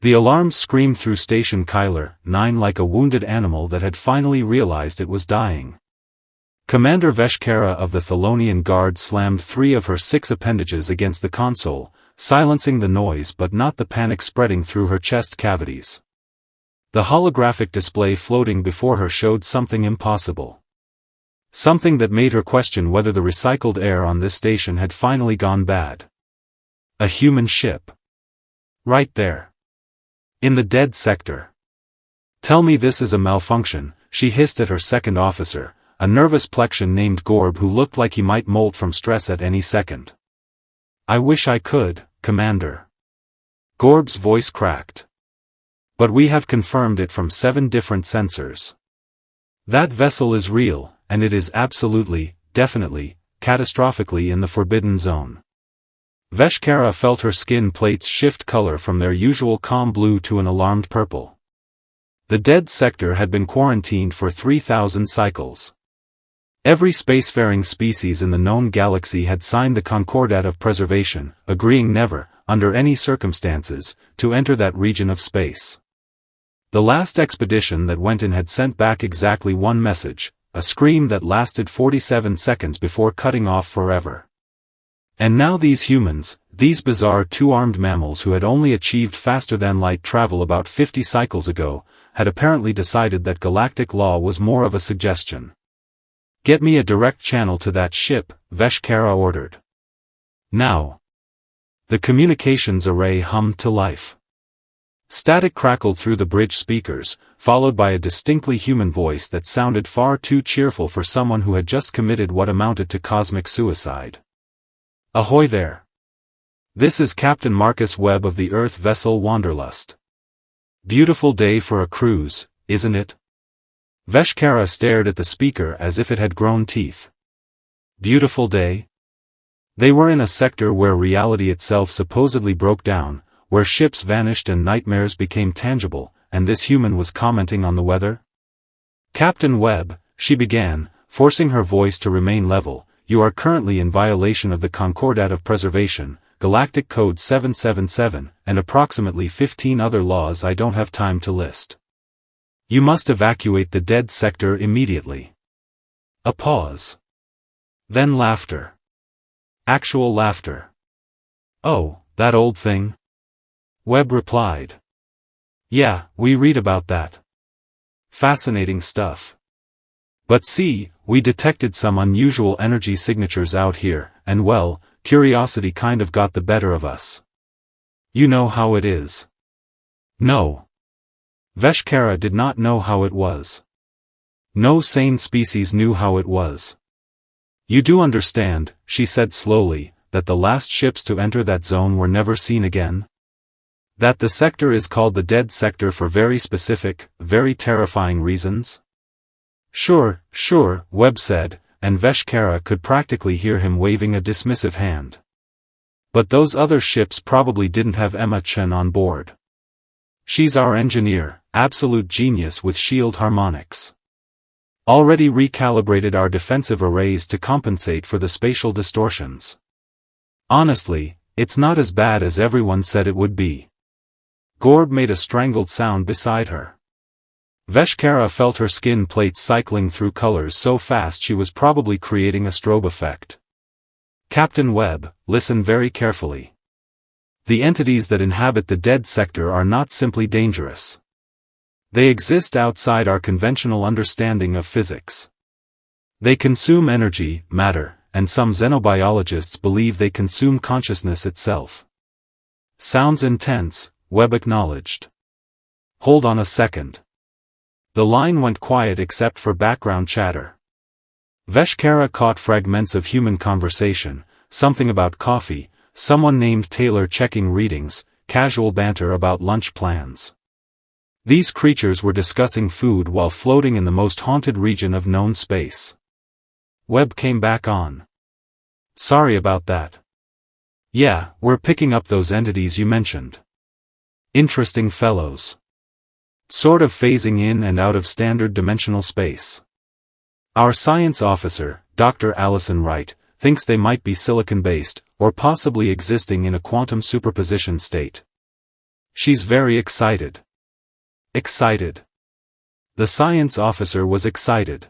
The alarm screamed through Station Kyler 9 like a wounded animal that had finally realized it was dying. Commander Veshkara of the Thelonian Guard slammed 3 of her 6 appendages against the console, silencing the noise but not the panic spreading through her chest cavities. The holographic display floating before her showed something impossible. Something that made her question whether the recycled air on this station had finally gone bad. A human ship. Right there. In the dead sector. Tell me this is a malfunction, she hissed at her second officer, a nervous plexion named Gorb who looked like he might molt from stress at any second. I wish I could, Commander. Gorb's voice cracked. But we have confirmed it from 7 different sensors. That vessel is real, and it is absolutely, definitely, catastrophically in the forbidden zone. Veshkara felt her skin plates shift color from their usual calm blue to an alarmed purple. The dead sector had been quarantined for 3,000 cycles. Every spacefaring species in the known galaxy had signed the Concordat of Preservation, agreeing never, under any circumstances, to enter that region of space. The last expedition that went in had sent back exactly one message, a scream that lasted 47 seconds before cutting off forever. And now these humans, these bizarre 2-armed mammals who had only achieved faster-than-light travel about 50 cycles ago, had apparently decided that galactic law was more of a suggestion. Get me a direct channel to that ship, Veshkara ordered. Now. The communications array hummed to life. Static crackled through the bridge speakers, followed by a distinctly human voice that sounded far too cheerful for someone who had just committed what amounted to cosmic suicide. Ahoy there! This is Captain Marcus Webb of the Earth vessel Wanderlust. Beautiful day for a cruise, isn't it? Veshkara stared at the speaker as if it had grown teeth. Beautiful day? They were in a sector where reality itself supposedly broke down, where ships vanished and nightmares became tangible, and this human was commenting on the weather? Captain Webb, she began, forcing her voice to remain level, you are currently in violation of the Concordat of Preservation, Galactic Code 777, and approximately 15 other laws I don't have time to list. You must evacuate the dead sector immediately. A pause. Then laughter. Actual laughter. Oh, that old thing? Webb replied. Yeah, we read about that. Fascinating stuff. But see, we detected some unusual energy signatures out here, and well, curiosity kind of got the better of us. You know how it is. No. Veshkara did not know how it was. No sane species knew how it was. You do understand, she said slowly, that the last ships to enter that zone were never seen again? That the sector is called the dead sector for very specific, very terrifying reasons? Sure, Webb said, and Veshkara could practically hear him waving a dismissive hand. But those other ships probably didn't have Emma Chen on board. She's our engineer, absolute genius with shield harmonics. Already recalibrated our defensive arrays to compensate for the spatial distortions. Honestly, it's not as bad as everyone said it would be. Gorb made a strangled sound beside her. Veshkara felt her skin plates cycling through colors so fast she was probably creating a strobe effect. Captain Webb, listen very carefully. The entities that inhabit the dead sector are not simply dangerous. They exist outside our conventional understanding of physics. They consume energy, matter, and some xenobiologists believe they consume consciousness itself. Sounds intense, Webb acknowledged. Hold on a second. The line went quiet except for background chatter. Veshkara caught fragments of human conversation, something about coffee, someone named Taylor checking readings, casual banter about lunch plans. These creatures were discussing food while floating in the most haunted region of known space. Webb came back on. Sorry about that. Yeah, we're picking up those entities you mentioned. Interesting fellows. Sort of phasing in and out of standard dimensional space. Our science officer, Dr. Allison Wright, thinks they might be silicon-based, or possibly existing in a quantum superposition state. She's very excited. Excited. The science officer was excited.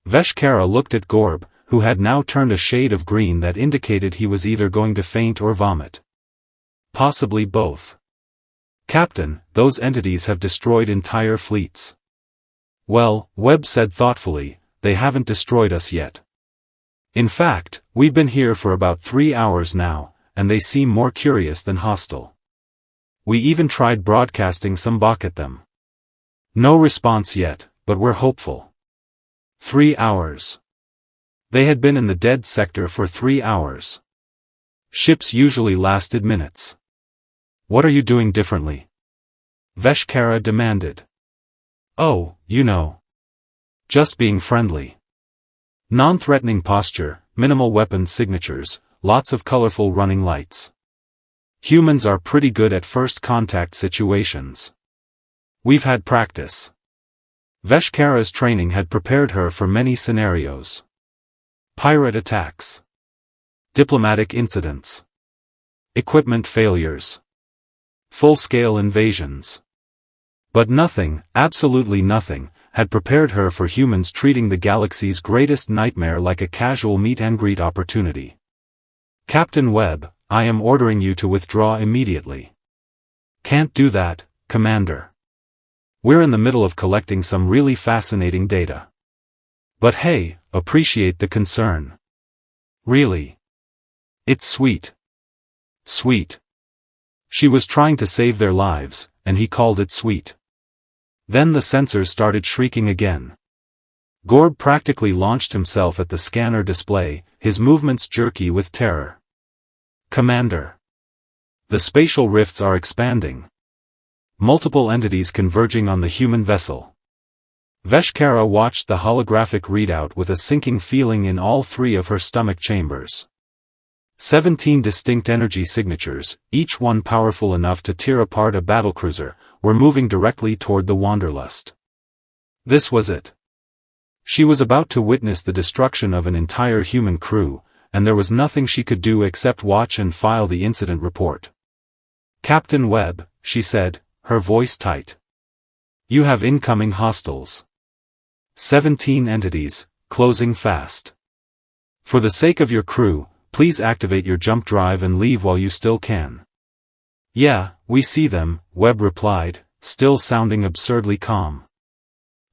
Veshkara looked at Gorb, who had now turned a shade of green that indicated he was either going to faint or vomit. Possibly both. Captain, those entities have destroyed entire fleets. Well, Webb said thoughtfully, they haven't destroyed us yet. In fact, we've been here for about 3 hours now, and they seem more curious than hostile. We even tried broadcasting some Bach at them. No response yet, but we're hopeful. 3 hours. They had been in the dead sector for 3 hours. Ships usually lasted minutes. What are you doing differently? Veshkara demanded. Oh, you know. Just being friendly. Non-threatening posture, minimal weapons signatures, lots of colorful running lights. Humans are pretty good at first contact situations. We've had practice. Veshkara's training had prepared her for many scenarios. Pirate attacks. Diplomatic incidents. Equipment failures. Full-scale invasions. But nothing, absolutely nothing, had prepared her for humans treating the galaxy's greatest nightmare like a casual meet-and-greet opportunity. Captain Webb, I am ordering you to withdraw immediately. Can't do that, Commander. We're in the middle of collecting some really fascinating data. But hey, appreciate the concern. Really. It's sweet. Sweet. She was trying to save their lives, and he called it sweet. Then the sensors started shrieking again. Gorb practically launched himself at the scanner display, his movements jerky with terror. Commander. The spatial rifts are expanding. Multiple entities converging on the human vessel. Veshkara watched the holographic readout with a sinking feeling in all 3 of her stomach chambers. 17 distinct energy signatures, each one powerful enough to tear apart a battlecruiser, were moving directly toward the Wanderlust. This was it. She was about to witness the destruction of an entire human crew, and there was nothing she could do except watch and file the incident report. Captain Webb, she said, her voice tight. You have incoming hostiles. 17 entities, closing fast. For the sake of your crew, please activate your jump drive and leave while you still can. Yeah, we see them, Webb replied, still sounding absurdly calm.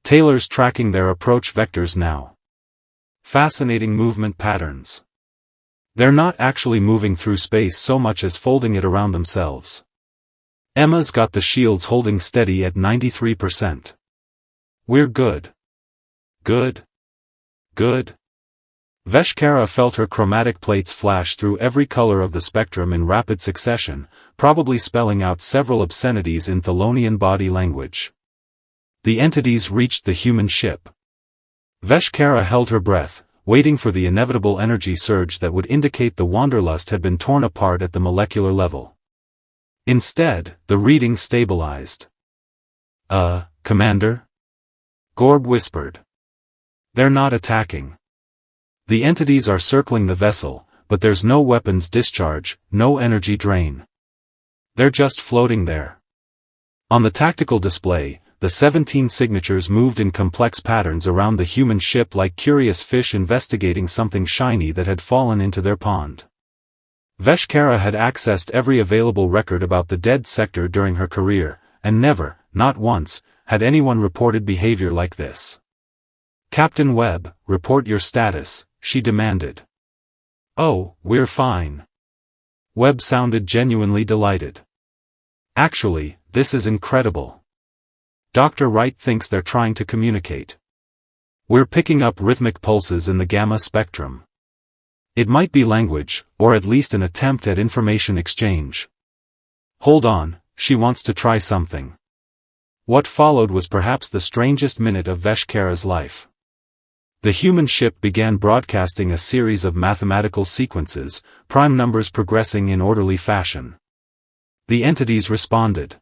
Taylor's tracking their approach vectors now. Fascinating movement patterns. They're not actually moving through space so much as folding it around themselves. Emma's got the shields holding steady at 93%. We're good. Good. Good. Veshkara felt her chromatic plates flash through every color of the spectrum in rapid succession, probably spelling out several obscenities in Thelonian body language. The entities reached the human ship. Veshkara held her breath, waiting for the inevitable energy surge that would indicate the Wanderlust had been torn apart at the molecular level. Instead, the reading stabilized. Commander? Gorb whispered. They're not attacking. The entities are circling the vessel, but there's no weapons discharge, no energy drain. They're just floating there. On the tactical display, the 17 signatures moved in complex patterns around the human ship like curious fish investigating something shiny that had fallen into their pond. Veshkara had accessed every available record about the dead sector during her career, and never, not once, had anyone reported behavior like this. Captain Webb, report your status, she demanded. Oh, we're fine. Webb sounded genuinely delighted. Actually, this is incredible. Dr. Wright thinks they're trying to communicate. We're picking up rhythmic pulses in the gamma spectrum. It might be language, or at least an attempt at information exchange. Hold on, she wants to try something. What followed was perhaps the strangest minute of Veshkara's life. The human ship began broadcasting a series of mathematical sequences, prime numbers progressing in orderly fashion. The entities responded.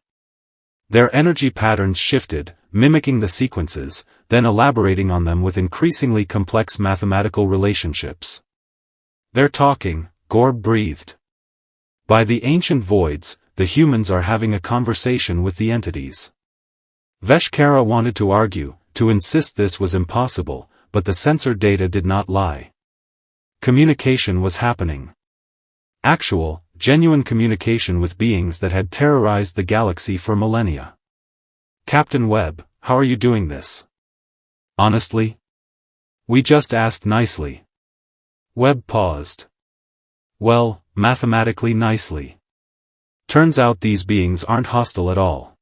Their energy patterns shifted, mimicking the sequences, then elaborating on them with increasingly complex mathematical relationships. They're talking, Gorb breathed. By the ancient voids, the humans are having a conversation with the entities. Veshkara wanted to argue, to insist this was impossible, but the sensor data did not lie. Communication was happening. Actual, genuine communication with beings that had terrorized the galaxy for millennia. Captain Webb, how are you doing this? Honestly? We just asked nicely. Webb paused. Well, mathematically nicely. Turns out these beings aren't hostile at all.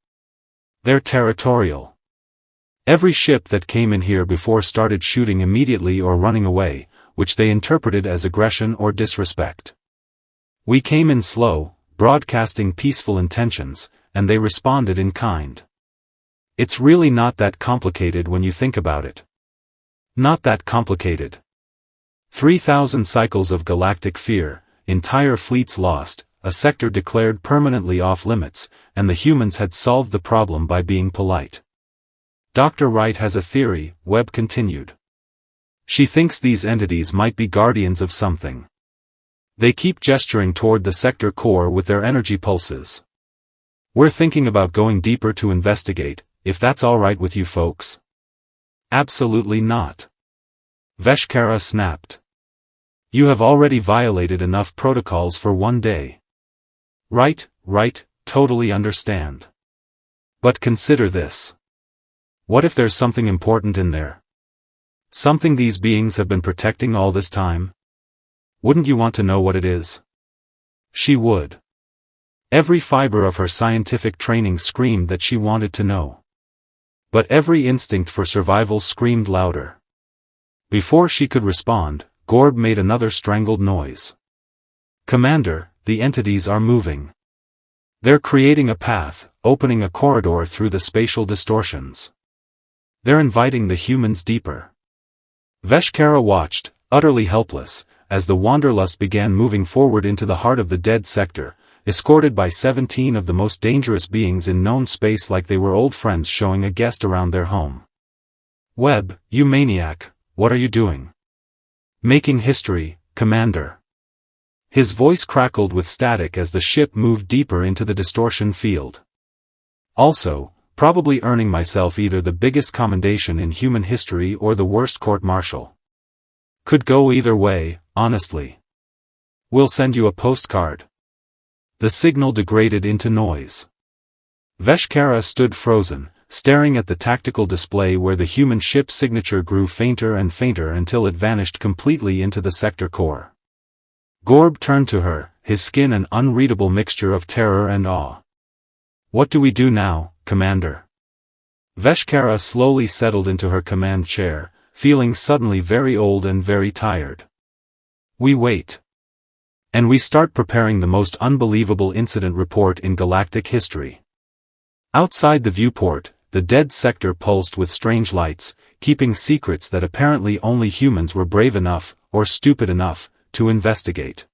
They're territorial. Every ship that came in here before started shooting immediately or running away, which they interpreted as aggression or disrespect. We came in slow, broadcasting peaceful intentions, and they responded in kind. It's really not that complicated when you think about it. Not that complicated. 3,000 cycles of galactic fear, entire fleets lost, a sector declared permanently off limits, and the humans had solved the problem by being polite. Dr. Wright has a theory, Webb continued. She thinks these entities might be guardians of something. They keep gesturing toward the sector core with their energy pulses. We're thinking about going deeper to investigate, if that's all right with you folks. Absolutely not. Veshkara snapped. You have already violated enough protocols for one day. Right, totally understand. But consider this. What if there's something important in there? Something these beings have been protecting all this time? Wouldn't you want to know what it is? She would. Every fiber of her scientific training screamed that she wanted to know. But every instinct for survival screamed louder. Before she could respond, Gorb made another strangled noise. Commander, the entities are moving. They're creating a path, opening a corridor through the spatial distortions. They're inviting the humans deeper. Veshkara watched, utterly helpless, as the Wanderlust began moving forward into the heart of the dead sector, escorted by 17 of the most dangerous beings in known space like they were old friends showing a guest around their home. Webb, you maniac, what are you doing? Making history, Commander. His voice crackled with static as the ship moved deeper into the distortion field. Also, probably earning myself either the biggest commendation in human history or the worst court-martial. Could go either way, honestly. We'll send you a postcard. The signal degraded into noise. Veshkara stood frozen, staring at the tactical display where the human ship's signature grew fainter and fainter until it vanished completely into the sector core. Gorb turned to her, his skin an unreadable mixture of terror and awe. What do we do now, Commander? Veshkara slowly settled into her command chair, feeling suddenly very old and very tired. We wait. And we start preparing the most unbelievable incident report in galactic history. Outside the viewport, the dead sector pulsed with strange lights, keeping secrets that apparently only humans were brave enough, or stupid enough, to investigate.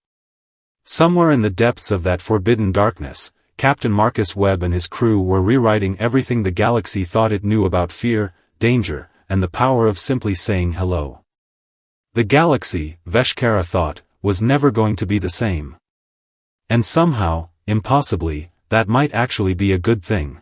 Somewhere in the depths of that forbidden darkness, Captain Marcus Webb and his crew were rewriting everything the galaxy thought it knew about fear, danger, and the power of simply saying hello. The galaxy, Veshkara thought, was never going to be the same. And somehow, impossibly, that might actually be a good thing.